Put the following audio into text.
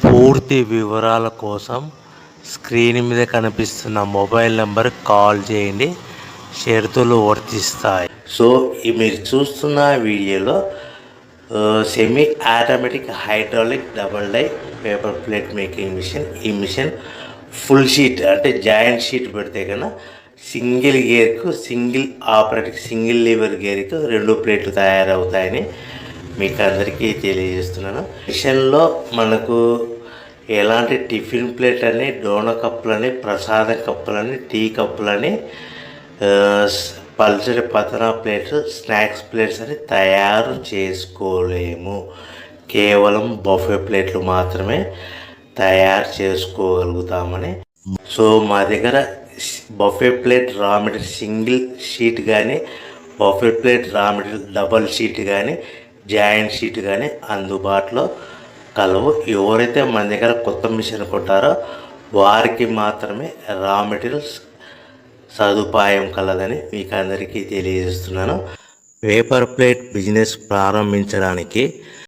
పూర్తి వివరాల కోసం స్క్రీన్ మీద కనిపిస్తున్న మొబైల్ నెంబర్ కాల్ చేయండి. షరతులు వర్తిస్తాయి. సో మీరు చూస్తున్న వీడియోలో semi automatic hydraulic double die paper plate making machine. ఈ మిషన్ ఫుల్ షీట్ అంటే జాయింట్ షీట్ పెడితే కన్నా సింగిల్ గేర్కు సింగిల్ ఆపరేటింగ్ సింగిల్ లీవర్ గేర్కు 2 ప్లేట్లు తయారవుతాయని మీకు అందరికీ తెలియజేస్తున్నాను. మిషన్లో మనకు ఎలాంటి టిఫిన్ ప్లేట్ అని, డోన కప్పులని, ప్రసాదం కప్పులని, టీ కప్పులని, పల్చడి పతన ప్లేట్స్, స్నాక్స్ ప్లేట్స్ అని తయారు చేసుకోలేము. కేవలం బఫే ప్లేట్లు మాత్రమే తయారు చేసుకోగలుగుతామని. సో మా దగ్గర buffet plate raw material single sheet కానీ, buffet plate raw material double sheet కానీ, జాయింట్ షీట్ కానీ అందుబాటులో కలవు. ఎవరైతే మన దగ్గర కొత్త మిషన్ కొంటారో వారికి మాత్రమే రా మెటీరియల్స్ సదుపాయం కలదని మీకు అందరికీ తెలియజేస్తున్నాను. పేపర్ ప్లేట్ బిజినెస్ ప్రారంభించడానికి